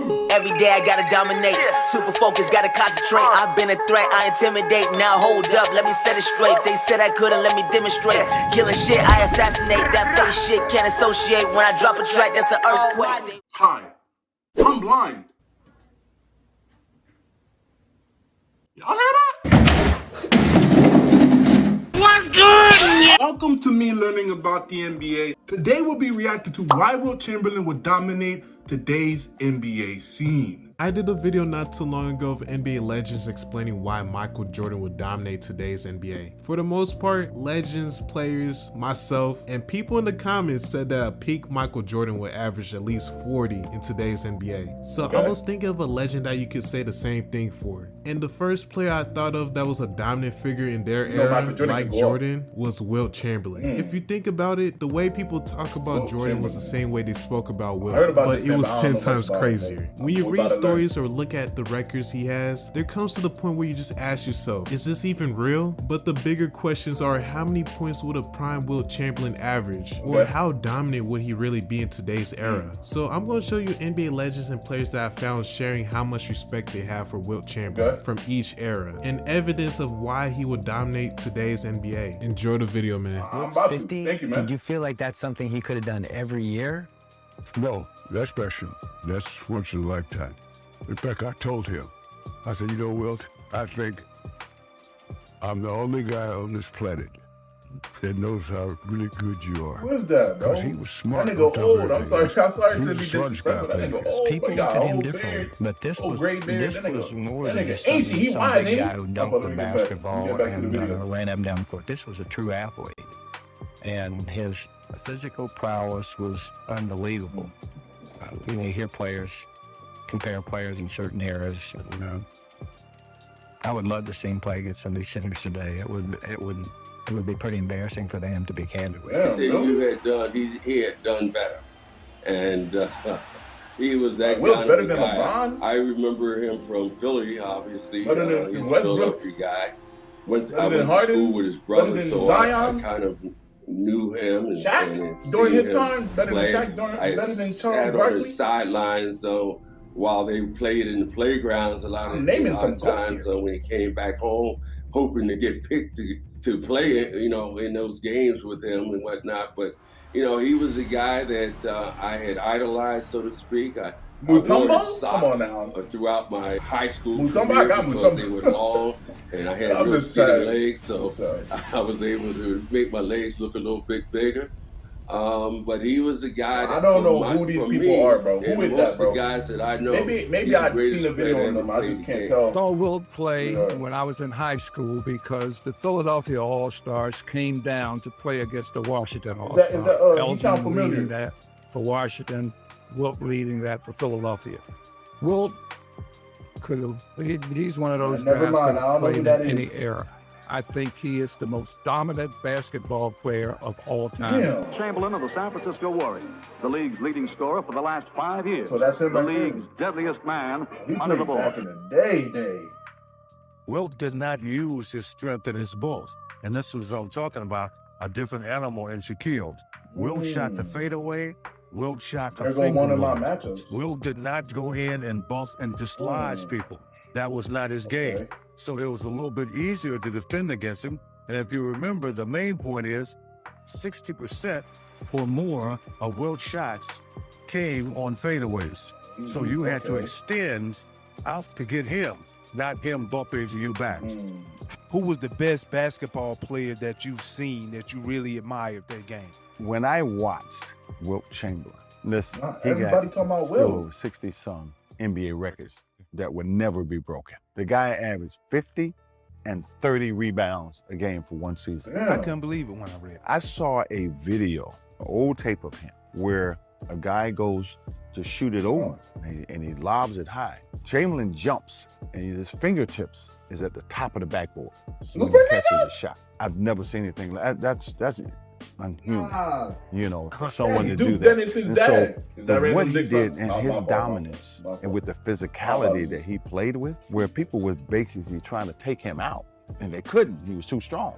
Every day I gotta dominate. Super focused, gotta concentrate. I've been a threat, I intimidate. Now hold up, let me set it straight. They said I couldn't, let me demonstrate. Killing shit, I assassinate. That fake shit can't associate. When I drop a track, that's an earthquake. Hi, I'm blind. Y'all hear that? What's good? Welcome to me learning about the NBA. Today we'll be reacting to why Wilt Chamberlain would dominate today's NBA scene. I did a video not too long ago of NBA legends explaining why Michael Jordan would dominate today's NBA. For the most part, legends, players, myself, and people in the comments said that a peak Michael Jordan would average at least 40 in today's NBA. So I was thinking of a legend that you could say the same thing for. And the first player I thought of that was a dominant figure in their era, like Jordan, was Wilt Chamberlain. If you think about it, the way people talk about Jordan was the same way they spoke about Wilt, but it was 10 times crazier. When you read stories or look at the records he has, there comes to the point where you just ask yourself, is this even real? But the bigger questions are, how many points would a prime Wilt Chamberlain average? Or how dominant would he really be in today's era? So I'm going to show you NBA legends and players that I found sharing how much respect they have for Wilt Chamberlain from each era, and evidence of why he would dominate today's NBA. Enjoy the video, man. Wilt's 50. Thank you, man. Did you feel like that's something he could have done every year? No, that's special. That's once in a lifetime. In fact, I told him, I said, you know, Wilt, I think I'm the only guy on this planet that knows how really good you are. Where's that, bro? Because he was smart. That nigga old. I'm sorry to be disrespectful. That nigga old. People look at him differently, but this was more than just some big guy who dunked the basketball and ran up and down the court. This was a true athlete, and his physical prowess was unbelievable. You hear players compare players in certain eras. You know, I would love to see him play against some of these centers today. It would be pretty embarrassing for them, to be candid with you. He had done better, and he was that Wilt's kind better of than guy. LeBron? I remember him from Philly, obviously. He's a Westbrook? Philadelphia guy. I went to Harden? school with his brother, Better than so I Zion? kind of knew him. And, Shaq? During his time? Better than Shaq? Better than Charles sat on Barkley? the sidelines, so while they played in the playgrounds, a lot of times when he came back home, hoping to get picked to play, in those games with him and whatnot. But he was a guy that I had idolized, so to speak. I wore his socks throughout my high school career because they were long, and I had real skinny legs, so I was able to make my legs look a little bit bigger. But he was a guy that I don't know who these people are, bro. Who is that, bro? The guys that I know. Maybe I've seen a video on them. I just can't tell. I saw Wilt play when I was in high school because the Philadelphia All-Stars came down to play against the Washington All-Stars. Elgin leading that for Washington, Wilt leading that for Philadelphia. Wilt he's one of those guys that have played in any era. I think he is the most dominant basketball player of all time. Chamberlain of the San Francisco Warriors, the league's leading scorer for the last 5 years. So that's him, the league's deadliest man under the ball. Back in the day. Wilt did not use his strength and his balls. And this was what I'm talking about, a different animal in Shaquille. Wilt shot the fadeaway. Wilt shot the finger one of my matchups. Wilt did not go in and bump and dislodge people. That was not his game. So it was a little bit easier to defend against him. And if you remember, the main point is 60% or more of Wilt's shots came on fadeaways. So you had to extend out to get him, not him bumping you back. Who was the best basketball player that you've seen that you really admired their game? When I watched Wilt Chamberlain, listen, he everybody got talking about still Wilt. over 60-some NBA records that would never be broken. The guy averaged 50 and 30 rebounds a game for one season. I couldn't believe it when I read it. I saw a video, an old tape of him, where a guy goes to shoot it over and he lobs it high. Chamberlain jumps and his fingertips is at the top of the backboard when he catches a shot. I've never seen anything like that. That's unhuman, someone to do that. And so what he did and his dominance and with the physicality that he played with, where people were basically trying to take him out and they couldn't, he was too strong.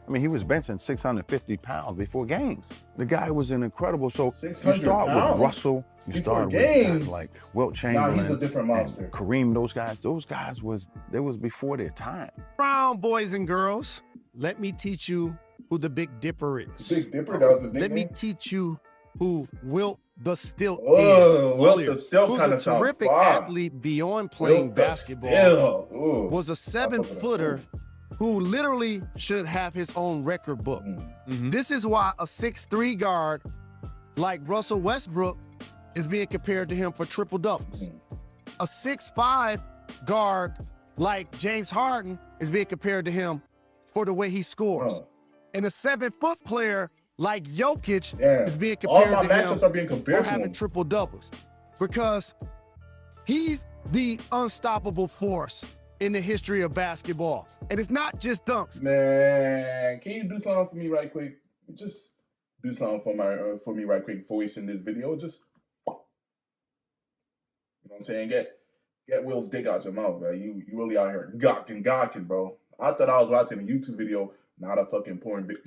I mean, he was benching 650 pounds before games. The guy was an incredible. So you 600 start pounds with Russell, you before start games. with like Wilt Nah, Chamberlain, he's a different monster. and Kareem. Those guys was before their time. Brown boys and girls, let me teach you who the Big Dipper is. Big Dipper, that was his nickname? Let me teach you who Wilt the Stilt Oh, is. Wilt the Stilt who's kinda a sounds terrific fire. athlete beyond playing Wilt the basketball. Stilt. Ooh. Was a 7-footer who literally should have his own record book. This is why a 6'3" guard like Russell Westbrook is being compared to him for triple doubles. A 6'5" guard like James Harden is being compared to him for the way he scores. And a 7-foot player like Jokic is being compared to him for having triple doubles. Because he's the unstoppable force in the history of basketball. And it's not just dunks. Man, can you do something for me right quick? Just do something for me right quick before we send this video. Just, you know what I'm saying? Get Will's dick out your mouth, bro. You really out here gawking, bro. I thought I was watching a YouTube video, not a fucking porn video.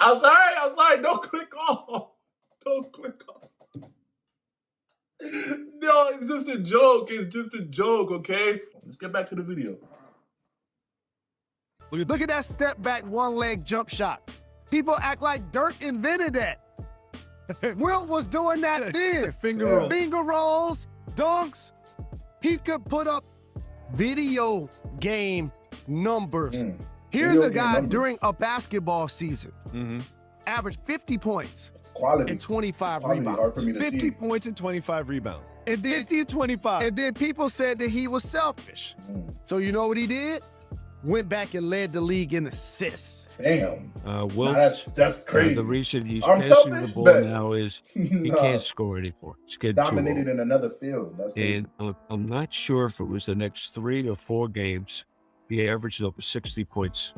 I'm sorry. Don't click off. Don't click off. No, it's just a joke. It's just a joke, okay? Let's get back to the video. Look at that step back one leg jump shot. People act like Dirk invented that. Wilt was doing that then. Finger rolls, dunks. He could put up video game numbers. Here's a guy during a basketball season, averaged 50 points. And 25 rebounds. 50 points and 25 rebounds. And then 50 and 25. And then people said that he was selfish. So you know what he did? Went back and led the league in assists. Damn. Wilt, that's crazy. The reason he's I'm passing selfish, the ball but now is he can't score anymore. It's getting dominated too old. in another field. That's crazy. And I'm not sure if it was the next 3 to 4 games, he averaged over 60 points,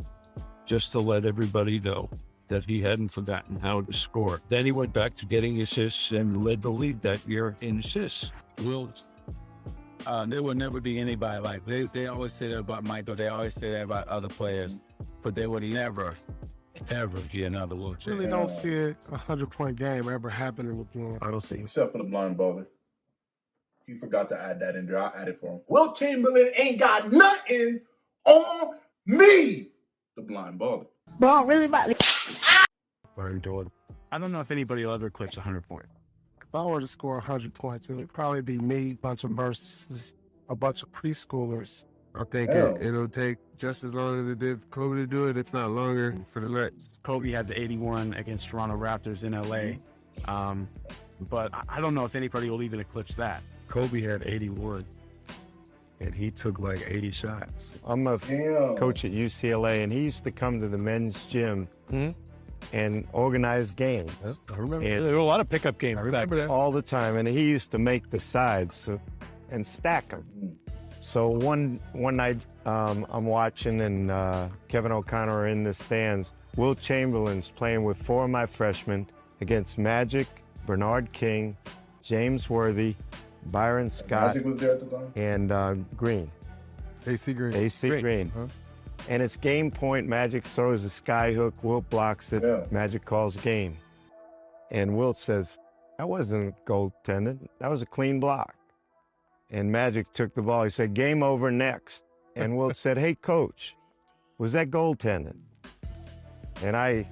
just to let everybody know that he hadn't forgotten how to score. Then he went back to getting assists and led the league that year in assists. Wilt, there will never be anybody like, they always say that about Michael, they always say that about other players, but they would never, ever get another Wilt. Really don't see a 100-point game ever happening with him. I don't see it. Except for the blind baller. He forgot to add that in there. I'll add it for him. Wilt Chamberlain ain't got nothing on me. The blind baller. Bro, really about I don't know if anybody will ever eclipse 100 points. If I were to score 100 points, it would probably be me, a bunch of versus a bunch of preschoolers. I think it'll take just as long as it did for Kobe to do it, if not longer, for the next. Kobe had the 81 against Toronto Raptors in LA. But I don't know if anybody will even eclipse that. Kobe had 81, and he took like 80 shots. I'm a coach at UCLA, and he used to come to the men's gym and organize games. I remember. There were a lot of pickup games. I remember that. All the time, and he used to make the sides and stack them. So one night I'm watching, and Kevin O'Connor in the stands. Wilt Chamberlain's playing with 4 of my freshmen against Magic, Bernard King, James Worthy, Byron Scott, Magic was there at the time? and Green. AC Green. AC Green. Huh? And it's game point. Magic throws a sky hook. Wilt blocks it. Magic calls game. And Wilt says, that wasn't goaltending. That was a clean block. And Magic took the ball. He said, game over, next. And Wilt said, hey, coach, was that goaltending? And I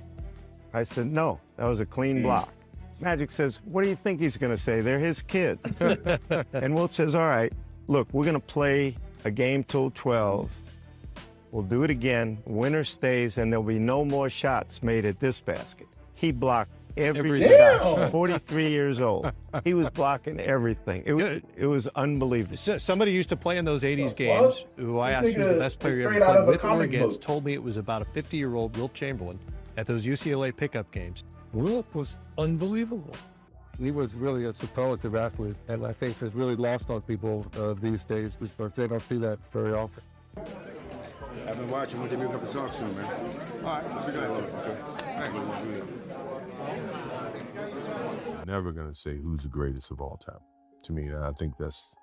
said, no, that was a clean block. Magic says, what do you think he's going to say? They're his kids. And Wilt says, all right, look, we're going to play a game till 12. We'll do it again. Winner stays, and there'll be no more shots made at this basket. He blocked every shot. 43 years old. He was blocking everything. It was unbelievable. Somebody used to play in those 80s games, who I asked who's the best player you ever played with or against, told me it was about a 50-year-old Wilt Chamberlain at those UCLA pickup games. Wilt was unbelievable. He was really a superlative athlete, and I think it's really lost on people these days because they don't see that very often. I've been watching. We'll give you a couple talks soon, man. All right. Let's be Never gonna say who's the greatest of all time. To me, I think that's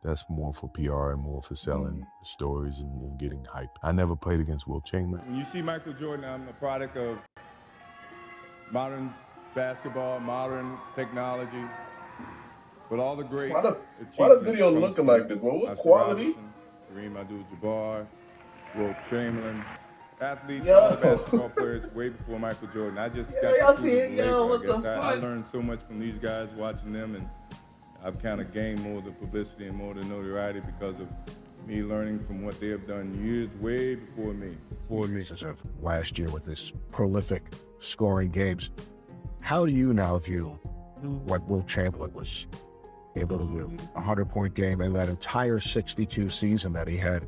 That's more for PR and more for selling stories and getting hype. I never played against Wilt Chamberlain. When you see Michael Jordan, I'm a product of modern basketball, modern technology, but all the great why the video looking like this? Well, what quality? Kareem Abdul-Jabbar, Wilt Chamberlain, athletes, all the basketball players way before Michael Jordan. I just got to see it, what the fuck? I learned so much from these guys watching them, and I've kind of gained more of the publicity and more of the notoriety because of me learning from what they have done years way before me. Last year with this prolific scoring games, how do you now view what Wilt Chamberlain was able to do? 100-point game in that entire 62 season that he had,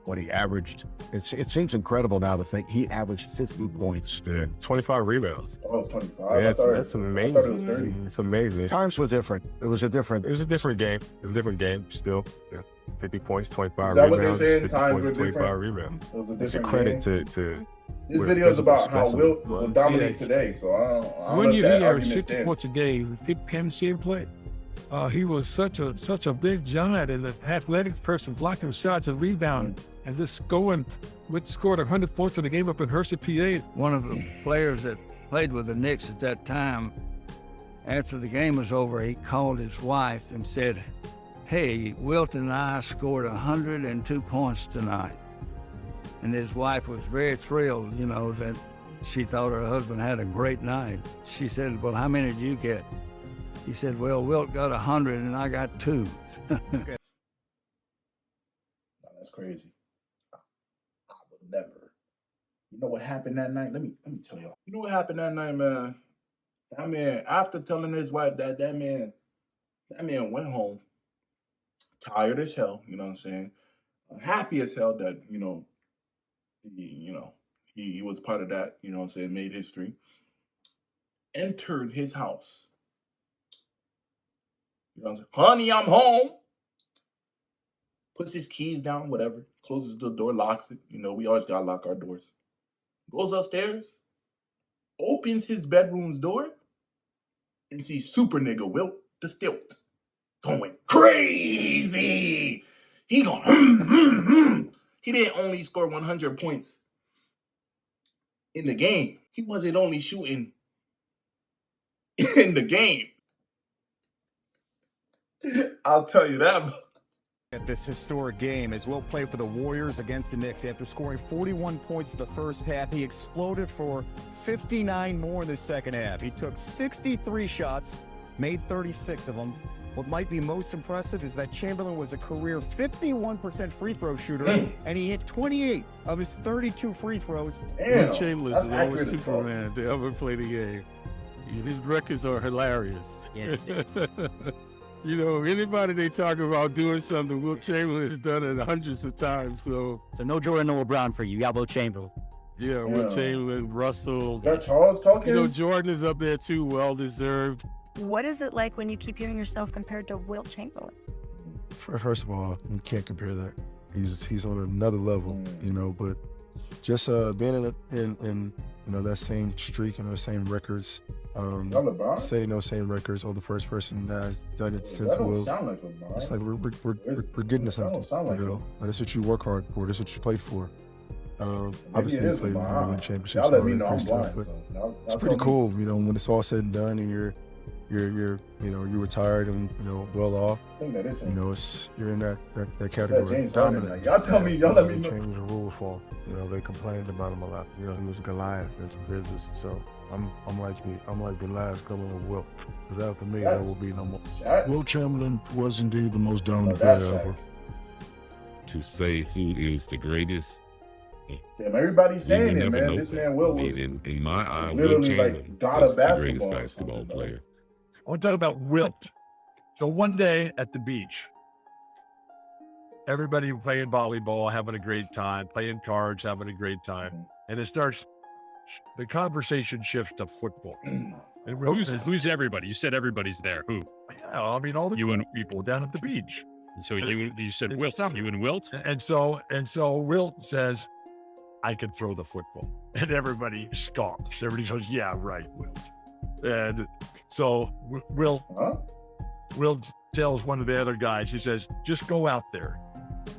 what he averaged. It seems incredible now to think he averaged 50 points. 25 rebounds. Oh, it's 25. Yeah, that's amazing. It's amazing. Times were different. It was a different game. It was a different game still. Yeah. 50 points, 25 Is that rebounds. What they're saying? 50 Times points, were 25 different? rebounds. It was a It's a different credit game? to This video is about how Wilt will dominate today, so I don't When know you if that hear argument 60 stands. points a game, people came to see him play. He was such a big giant and an athletic person, blocking shots and rebounding, and just scored 100 points in the game up in Hershey, PA. One of the players that played with the Knicks at that time, after the game was over, he called his wife and said, "Hey, Wilt and I scored 102 points tonight." And his wife was very thrilled, you know, that she thought her husband had a great night. She said, "Well, how many did you get?" He said, "Well, Wilt got 100 and I got 2. That's crazy. I would never. You know what happened that night? Let me tell y'all. You know what happened that night, man? That man, after telling his wife that man went home, tired as hell, you know what I'm saying? Happy as hell that, he was part of that, you know what I'm saying, made history. Entered his house. You know what I'm saying? "Honey, I'm home." Puts his keys down, whatever. Closes the door, locks it. You know, we always gotta lock our doors. Goes upstairs, opens his bedroom's door, and sees super nigga Wilt the Stilt going crazy. He going, He didn't only score 100 points in the game. He wasn't only shooting in the game. I'll tell you that. At this historic game, as Wilt played for the Warriors against the Knicks. After scoring 41 points in the first half, he exploded for 59 more in the second half. He took 63 shots, made 36 of them. What might be most impressive is that Chamberlain was a career 51% free throw shooter, and he hit 28 of his 32 free throws. Wilt Chamberlain is the lowest Superman to ever play the game. His records are hilarious. Yes. You know, anybody they talk about doing something, Wilt Chamberlain has done it hundreds of times. So no Jordan, no LeBron for you. Yeah, Wilt Chamberlain. Yeah, Wilt Chamberlain, Russell. Got Charles talking? You know, Jordan is up there too, well deserved. What is it like when you keep hearing yourself compared to Wilt Chamberlain? First of all, you can't compare that. He's on another level, you know. But just being in that same streak and those same records. Setting those same records, or the first person that has done it since Wilt. Sound like LeBron. It's like we're getting to something. Like you know, that's what you work hard for. That's what you play for. Obviously, you play win championships. Y'all let me know I'm blind, but so it's pretty cool. You know, when it's all said and done, and you're retired and well off. You know, you're in that category. Dominant. Y'all tell me. Y'all let me know. Changed the rule for. You know, they complained about him a lot. You know, he was Goliath in some business. So I'm like the last coming of Wilt. Because after me, there will be no more. Wilt Chamberlain was indeed the most dominant player ever. To say who is the greatest. Damn, everybody's saying it, man. This man Wilt was in my eye, literally Wilt Chamberlain like God of is the greatest basketball basketball player. I want to talk about Wilt. So one day at the beach, everybody playing volleyball, having a great time, playing cards, having a great time. And the conversation shifts to football. And Who's everybody? You said everybody's there. Who? Yeah, I mean, all the people down at the beach. So you said Wilt. You and Wilt? And so Wilt says, "I can throw the football." And everybody scoffs. Everybody goes, "Yeah, right, Wilt." And so Wilt tells one of the other guys, he says, just go out there,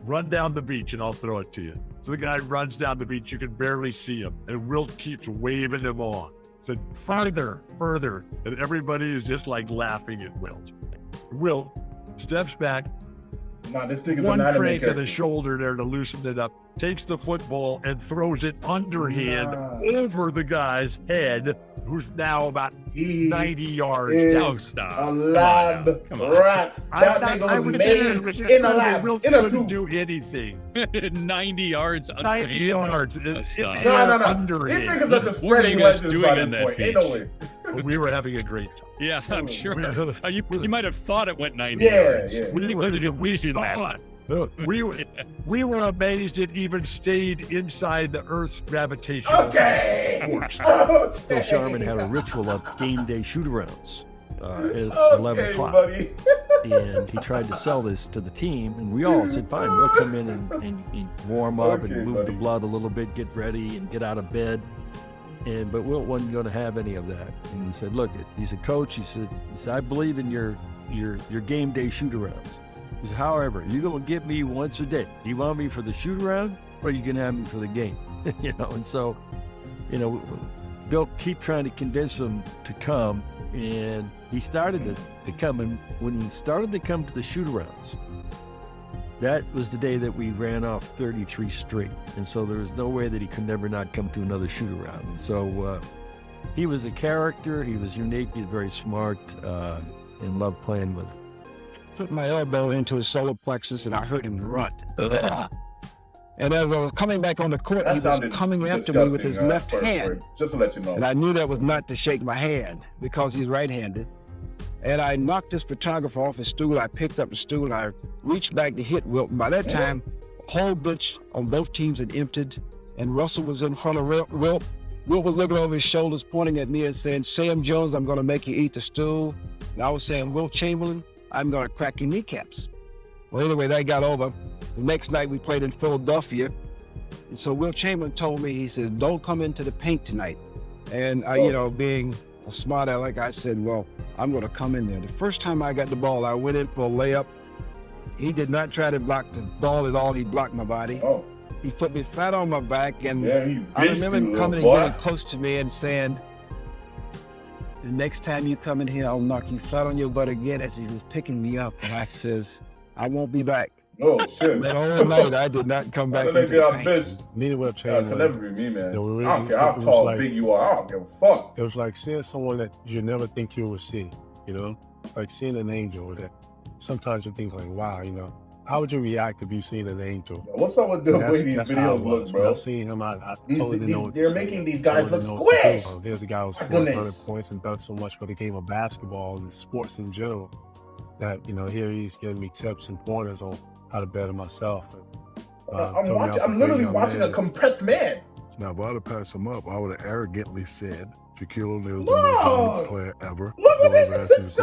run down the beach and I'll throw it to you. So the guy runs down the beach, you can barely see him, and Wilt keeps waving him on. Said, further, further, and everybody is just like laughing at Wilt. Wilt steps back, this thing is one crank of the shoulder there to loosen it up, takes the football and throws it underhand over the guy's head, who's now about 90 yards down. A lab rat. That nigga was made in a lab, in a tube. Do anything. 90 yards. 90 yards. No. These niggas are just spreading legends by this point. Ain't no way. We were having a great time. Yeah, I'm sure. You might have thought it went 90 yards. Yeah. We were amazed it even stayed inside the Earth's gravitational force. Bill Sharman had a ritual of game day shoot-arounds at 11 o'clock. Buddy. And he tried to sell this to the team, and we all said, fine, we'll come in and warm up and move the blood a little bit, get ready and get out of bed. But Wilt wasn't going to have any of that. And he said, look, he said, coach, he said, I believe in your game day shoot-arounds. He said, however, you're going to get me once a day. You want me for the shoot-around, or you can have me for the game? And so, Bill keep trying to convince him to come, and he started to come. And when he started to come to the shoot-arounds, that was the day that we ran off 33 straight. And so there was no way that he could never not come to another shoot-around. And so he was a character. He was unique. He was very smart and loved playing with him. Put my elbow into his solar plexus and I heard him grunt. And as I was coming back on the court, he was coming after me with his left hand. Just to let you know. And I knew that was not to shake my hand because he's right-handed. And I knocked this photographer off his stool. I picked up the stool and I reached back to hit Wilt. And by that time, the whole bench on both teams had emptied, and Russell was in front of Wilt. Wilt was looking over his shoulders, pointing at me and saying, Sam Jones, I'm going to make you eat the stool. And I was saying, Wilt Chamberlain, I'm going to crack your kneecaps. Well, anyway, that got over. The next night we played in Philadelphia. And so Wilt Chamberlain told me, he said, don't come into the paint tonight. And I, being a smart aleck, I said, well, I'm going to come in there. The first time I got the ball, I went in for a layup. He did not try to block the ball at all. He blocked my body. He put me flat on my back. And I remember him coming and getting close to me and saying, the next time you come in here, I'll knock you flat on your butt again, as he was picking me up. And I says, I won't be back. Oh, shit. That whole night, I did not come back into the paint. Me and Wilt Chamberlain. Could never be me, man. I don't care how tall, big you are. I don't give a fuck. It was like seeing someone that you never think you would see, like seeing an angel. That sometimes you think like, wow, how would you react if you seen an angel? What's up with the way these videos look, bro? When I seen him, I totally didn't know what to They're say. making these guys look squished. There's a guy who scored 100 points and done so much for the game of basketball and sports in general that, here he's giving me tips and pointers on how to better myself. I'm literally watching a compressed man. Now, if I would have passed him up, I would have arrogantly said, Shaquille O'Neal is the most dominant player ever. Look at this.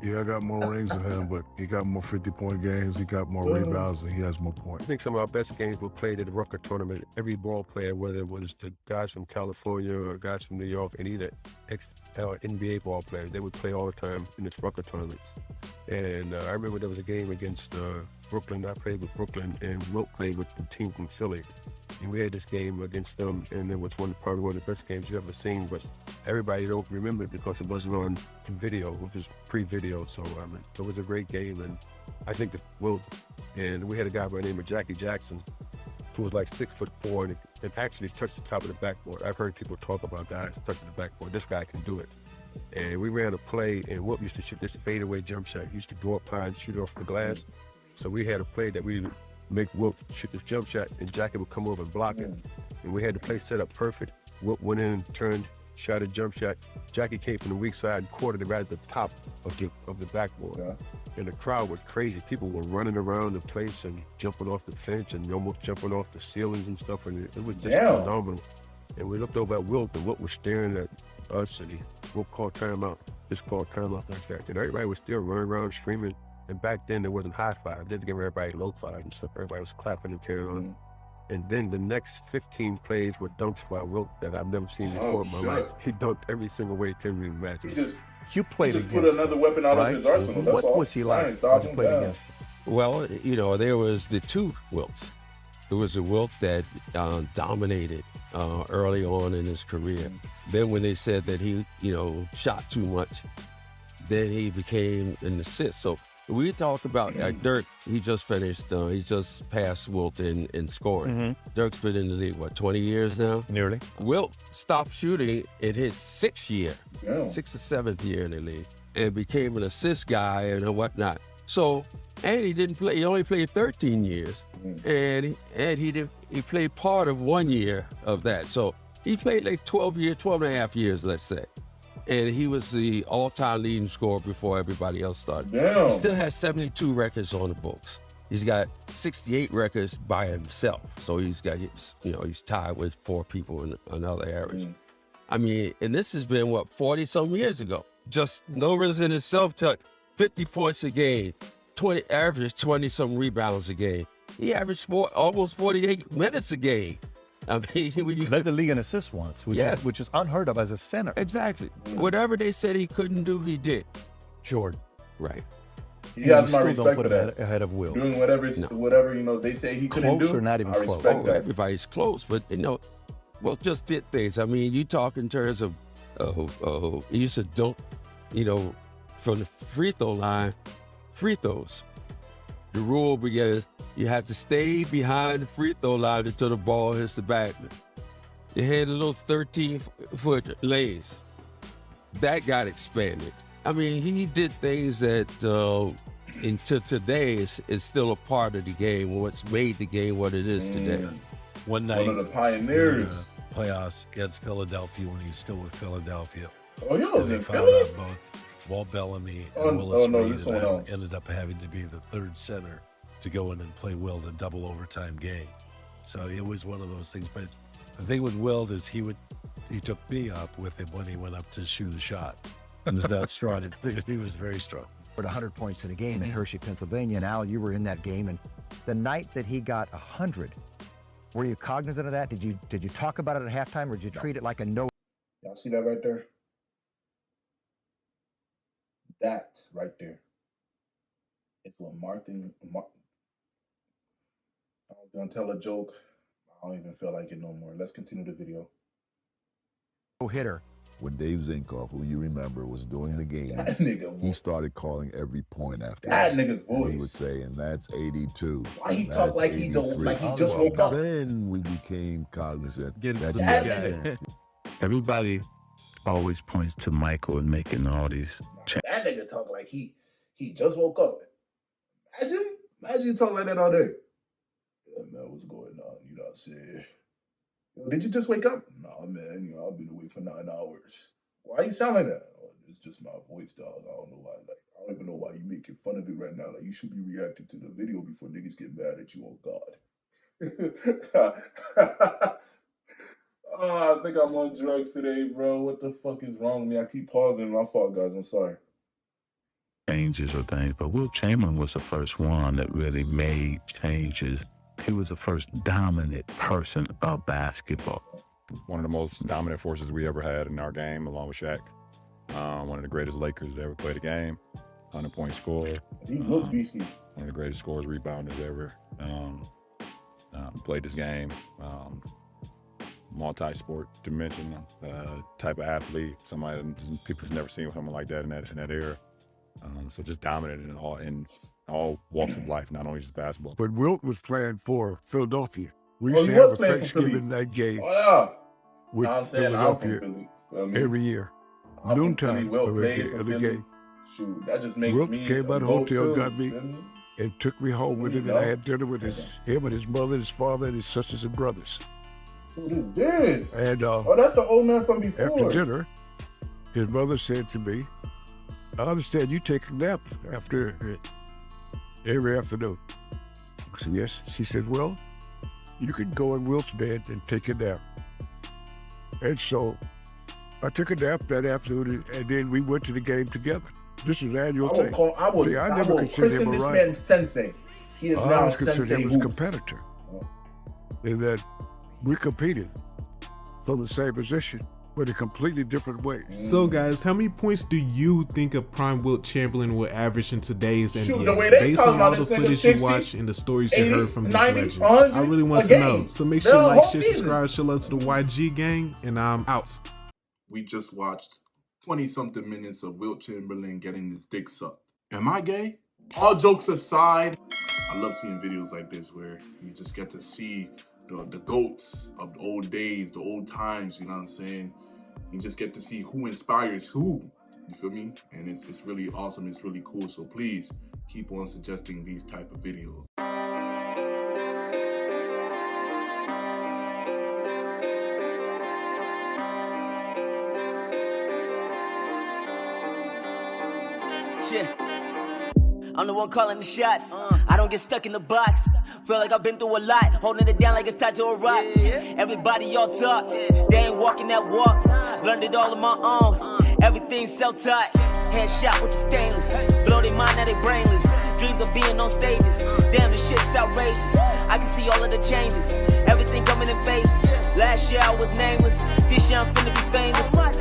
Yeah, I got more rings than him, but he got more 50-point games. He got more rebounds, and he has more points. I think some of our best games were played at the Rucker tournament. Every ball player, whether it was the guys from California or guys from New York, and either NBA ball players, they would play all the time in the Rucker tournaments. And I remember there was a game against Brooklyn. I played with Brooklyn, and Wilt played with the team from Philly. And we had this game against them, and it was probably one of the best games you've ever seen, but everybody don't remember it because it wasn't on video, which was pre-video. So it was a great game, and I think Wilt, and we had a guy by the name of Jackie Jackson, who was like 6'4", and actually touched the top of the backboard. I've heard people talk about guys touching the backboard. This guy can do it. And we ran a play, and Wilt used to shoot this fadeaway jump shot. He used to go up high and shoot off the glass. So we had a play that we would make Wilt shoot this jump shot, and Jackie would come over and block it. And we had the play set up perfect. Wilt went in and turned, shot a jump shot. Jackie came from the weak side and caught it right at the top of the backboard. Yeah. And the crowd was crazy. People were running around the place and jumping off the fence and almost jumping off the ceilings and stuff. And it was just phenomenal. And we looked over at Wilt, and Wilt was staring at us, and Wilt called timeout. Just called timeout like that. And everybody was still running around screaming. And back then there wasn't high five. They didn't give everybody low five and stuff. Everybody was clapping and carrying on. And then the next 15 plays were dunks by Wilt that I've never seen before in my life. He dunked every single way you can imagine. You played just against put another weapon out right? of his arsenal. That's What all. was he like when you Dodging played down. against him? Well, you know, there was the two Wilts. There was a Wilt that dominated early on in his career. Then when they said that he, you know, shot too much, then he became an assist. So we talk about Dirk. He just finished. He just passed Wilt in scoring. Dirk's been in the league what 20 years now. Nearly. Wilt stopped shooting in his 6th year, 6th or 7th year in the league, and became an assist guy and whatnot. So, and he didn't play. He only played 13 years, and he played part of 1 year of that. So he played like 12 and a half years, let's say. And he was the all-time leading scorer before everybody else started. Damn. He still has 72 records on the books. He's got 68 records by himself. So he's got, you know, he's tied with 4 people in another average. I mean, and this has been, what, 40-some years ago. Just Novas in himself took 50 points a game, averaged 20-some rebounds a game. He averaged almost 48 minutes a game. I mean, when you led the league in assists once, which is unheard of as a center. Exactly. Whatever they said he couldn't do, he did. Jordan. Right. He has my still respect don't put for him that. ahead of Will. Doing whatever you know they say he couldn't do. Close or not even I close? respect that. Everybody's close, but you know, Will just did things. I mean, you talk in terms of he used to dunk, you know, from the free throw line, free throws. The rule began, you have to stay behind the free throw line until the ball hits the backman. They had a little 13-foot lanes. That got expanded. I mean, he did things that until today is still a part of the game, what's made the game what it is today. One night, one of the pioneers. Playoffs against Philadelphia when he was still with Philadelphia. Oh, you was they in found Philly? out both Walt Bellamy and Willis Reed, and I ended up having to be the third center to go in and play Wilt in double overtime game. So it was one of those things. But the thing with Wilt is he took me up with him when he went up to shoot a shot. He was not strong. He was very strong. At 100 points in a game in Hershey, Pennsylvania. And Al, you were in that game, and the night that he got 100, were you cognizant of that? Did you talk about it at halftime, or did you treat it like a no? Y'all see that right there? That right there. It's what Martin. I was gonna tell a joke. I don't even feel like it no more. Let's continue the video. Hitter. When Dave Zinkoff, who you remember, was doing the game, that nigga he started calling every point after that nigga's voice. He would say, and that's 82. Why he talk like he's old, like he just woke up? Then we became cognizant that nigga. Everybody always points to Michael and making all these changes. That nigga talk like he just woke up. Imagine you talk like that all day. Yeah, man, what's going on? You know what I'm saying? Did you just wake up? No, man, you know, I've been awake for 9 hours. Why you sound like that? Oh, it's just my voice, dog. I don't know why. Like, I don't even know why you making fun of it right now. Like, you should be reacting to the video before niggas get mad at you. Oh, God. Oh, I think I'm on drugs today, bro. What the fuck is wrong with me? I keep pausing. My fault, guys. I'm sorry. Changes or things, but Wilt Chamberlain was the first one that really made changes. He was the first dominant person of basketball. One of the most dominant forces we ever had in our game, along with Shaq. One of the greatest Lakers to ever play the game. 100-point scorer. He looked beastie. One of the greatest scorers, rebounders ever. Played this game. Multi-sport dimension type of athlete. Somebody people's never seen someone like that in that era. So just dominant in all walks of life, not only just basketball. But Wilt was playing for Philadelphia. We used to have a Thanksgiving night game with Philadelphia every year. Noontime of the game. Shoot, that just makes Wilt me came by the hotel, got me, and took me home with him, and I had dinner with him and his mother, his father, and his sisters and brothers. What is this? And oh, that's the old man from before. After dinner, his mother said to me, I understand you take a nap after every afternoon. I said, yes. She said, well, you can go in Wilt's bed and take a nap. And so I took a nap that afternoon, and then we went to the game together. This is an annual thing. I never considered him a rival. This man sensei. He is now always considered him as a competitor. In that we competed from the same position. but a completely different way. So guys, how many points do you think a prime Wilt Chamberlain will average in today's NBA? The way they Based talk on all about the this nigga, footage 60, you watch and the stories you 80, heard from these 90, legends, 100 I really want a to know. game. So make The sure to like, whole share, season. subscribe, show love to the YG gang, and I'm out. We just watched 20-something minutes of Wilt Chamberlain getting his dick sucked. Am I gay? All jokes aside, I love seeing videos like this where you just get to see the GOATs of the old days, the old times, you know what I'm saying? You just get to see who inspires who, you feel me? And it's really awesome, it's really cool, so please keep on suggesting these type of videos. Shit. I'm the one calling the shots. I don't get stuck in the box. Feel like I've been through a lot, holding it down like it's tied to a rock. Everybody y'all talk, they ain't walking that walk. Learned it all on my own. Everything's self-taught. Headshot with the stainless. Blow their mind, now they brainless. Dreams of being on stages. Damn, this shit's outrageous. I can see all of the changes. Everything coming in phases. Last year I was nameless. This year I'm finna be famous.